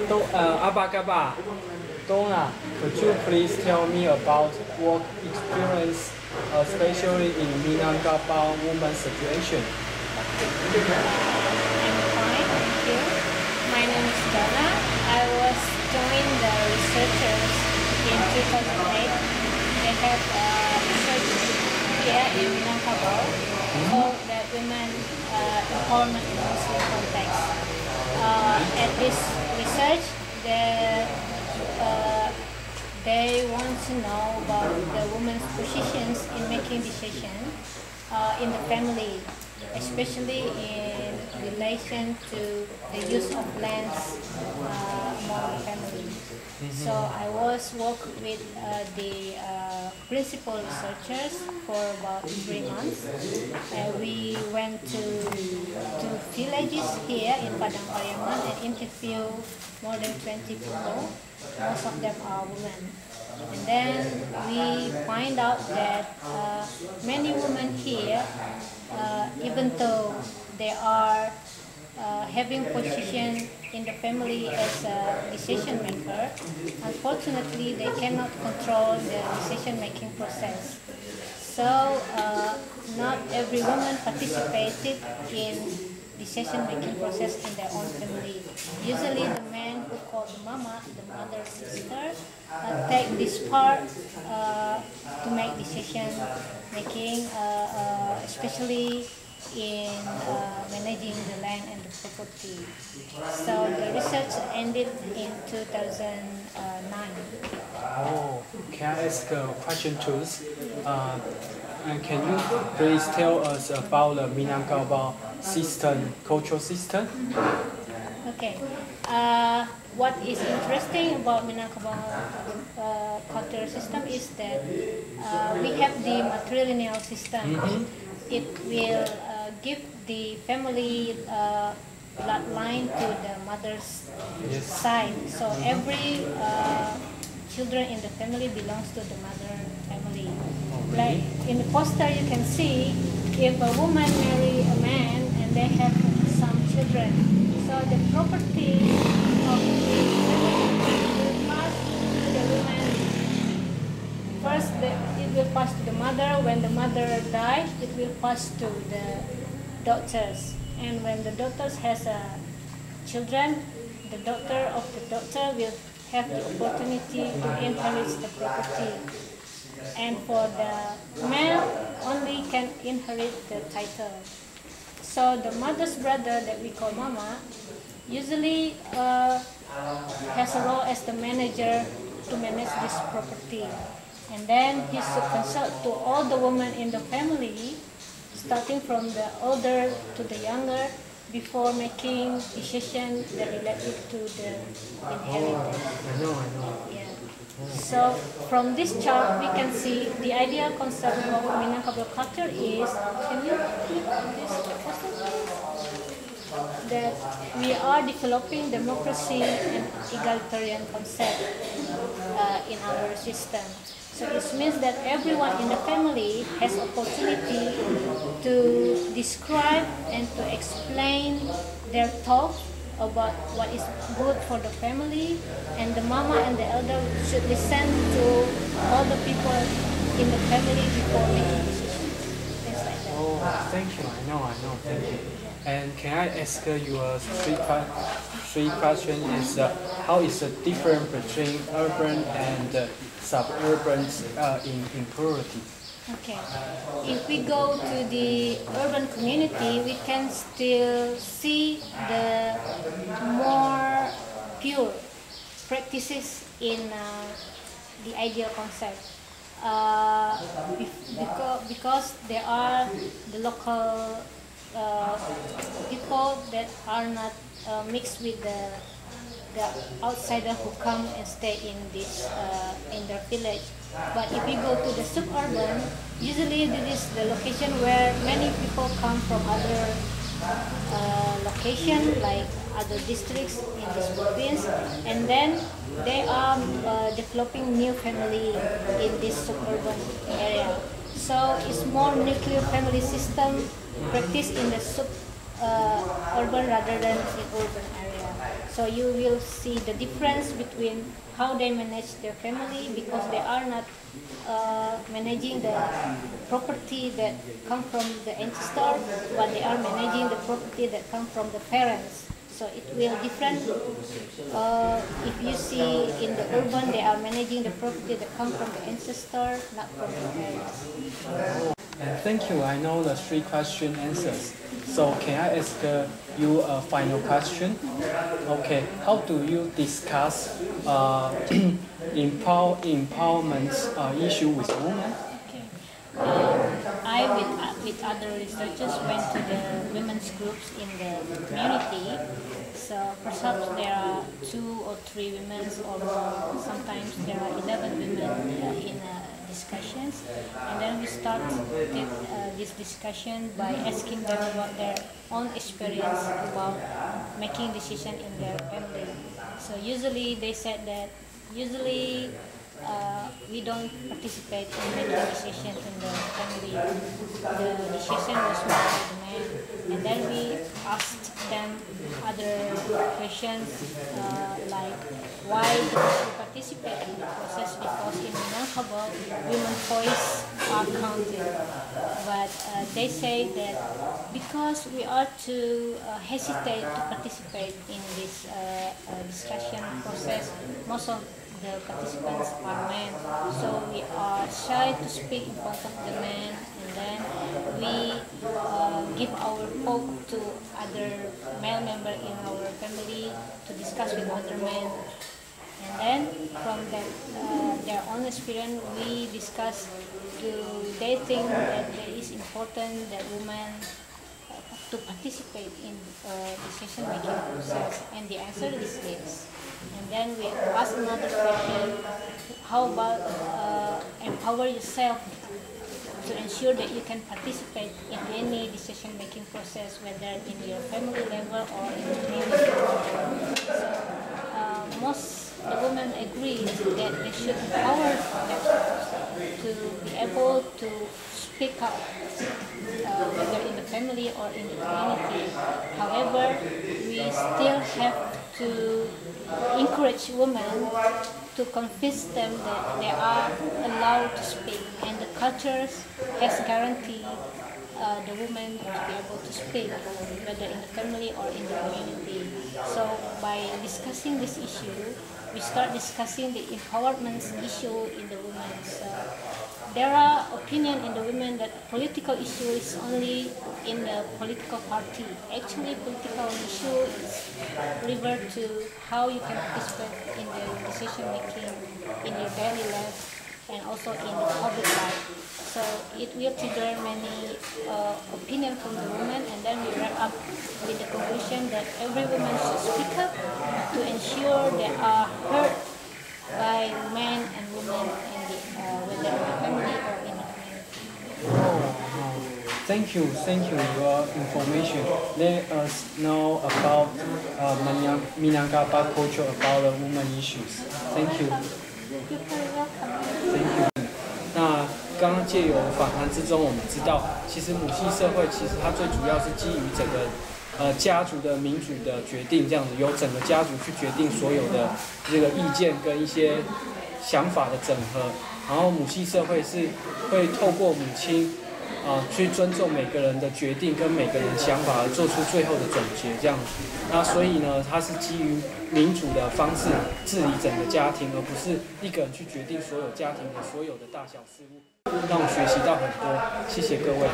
Abagaba, Donna, could you please tell me about work experience, especially in Minangkabau women's situation? I'm fine, thank you. My name is Donna. I was joined the researchers in 2008. They have research here in Minangkabau called the Women Empowerment in Muslim Context. At this research, they want to know about the women's positions in making decisions in the family, especially in relation to the use of lands among the family. So I was working with the principal researchers for about 3 months. We went to villages here in Padang and interview more than 20 people. Most of them are women. And then we find out that many women here, even though they are having position in the family as a decision maker, unfortunately they cannot control the decision making process. So not every woman participated in decision making process in their own family. Usually the man who called the mama, the mother, sister, take this part to make decision making, especially in managing the land and the property. So the research ended in 2009. Oh, can I ask a question too? And can you please tell us about the Minangkabau system, cultural system? Okay. What is interesting about Minangkabau cultural system is that we have the matrilineal system. It will give the family bloodline to the mother's side. So every children in the family belongs to the mother family. Like in the poster you can see, if a woman marry a man and they have some children, so the property of the family will pass to the woman. First it will pass to the mother. When the mother dies, it will pass to the daughters. And when the daughters has children, the daughter of the daughter will have the opportunity to inherit the property. And for the male, only can inherit the title. So the mother's brother that we call mama usually has a role as the manager to manage this property. And then he should consult to all the women in the family, starting from the older to the younger, before making decisions that related to the inheritance. I know. Yeah. So from this chart, we can see the ideal concept of Minangkabau culture is, can you click this poster please? That we are developing democracy and egalitarian concept in our system. So it means that everyone in the family has opportunity to describe and to explain their thoughts about what is good for the family, and the mama and the elder should listen to all the people in the family before making decisions. Things like that. Oh, thank you. I know. Thank you. And can I ask you three questions? Is how is the difference between urban and suburban in poverty? Okay. If we go to the urban community, we can still see the more pure practices in the ideal concept. Because there are the local people that are not mixed with the outsider who come and stay in this in their village. But if we go to the suburban, usually this is the location where many people come from other location, like other districts in this province, and then they are developing new family in this suburban area. So it's more nuclear family system practiced in the urban rather than in urban area. So you will see the difference between how they manage their family, because they are not managing the property that come from the ancestor, but they are managing the property that come from the parents. So it will different. If you see in the urban, they are managing the property that come from the ancestor, not from the parents. And thank you. I know the 3 question answers. So can I ask you a final question? Okay. How do you discuss empowerment issue with women? Okay. I with other researchers went to the women's groups in the community. So perhaps there are 2 or 3 women, or sometimes there are 11 women in discussions, and then we start this discussion by asking them about their own experience about making decision in their family. So usually they said that we don't participate in making decision in the family. The decision was made by the man, and then we asked them other questions like why they should participate in the process, because in Minangkabau women's voice are counted, but they say that because we are to hesitate to participate in this discussion process, most of the participants are men, so we are shy to speak in front of the men, and then we give our hope to other male member in our family to discuss with other men. And then from that, their own experience, we discuss, they think that it is important that women to participate in decision-making process, and the answer is yes. And then we ask another question: how about empower yourself to ensure that you can participate in any decision-making process, whether in your family level or in the community level. So most the women agree that they should empower themselves to be able to speak up, whether in the family or in the community. However, we still have to encourage women to convince them that they are allowed to speak, and the culture has guaranteed the women to be able to speak, whether in the family or in the community. So by discussing this issue, we start discussing the empowerment issue in the women. So there are opinion in the women that political issue is only in the political party. Actually, political issue is referred to how you can participate in the decision making in your daily life and also in the public life. So it will trigger many opinion from the women, and then we wrap up with the conclusion that every woman should speak up to ensure they are heard by men and women in the, whether in the family or in the community. Thank you your information. Let us know about Minangkabau culture about the women issues. Thank you. You're very welcome. Thank you. 那刚刚借由访谈之中，我们知道，其实母系社会其实它最主要是基于整个家族的民主的决定，这样子由整个家族去决定所有的这个意见跟一些想法的整合。然后母系社会是会透过母亲去尊重每个人的决定跟每个人的想法，而做出最后的总结这样子。那所以呢，它是基于民主的方式治理整个家庭，而不是一个人去决定所有家庭的所有的大小事务，让我学习到很多。谢谢各位。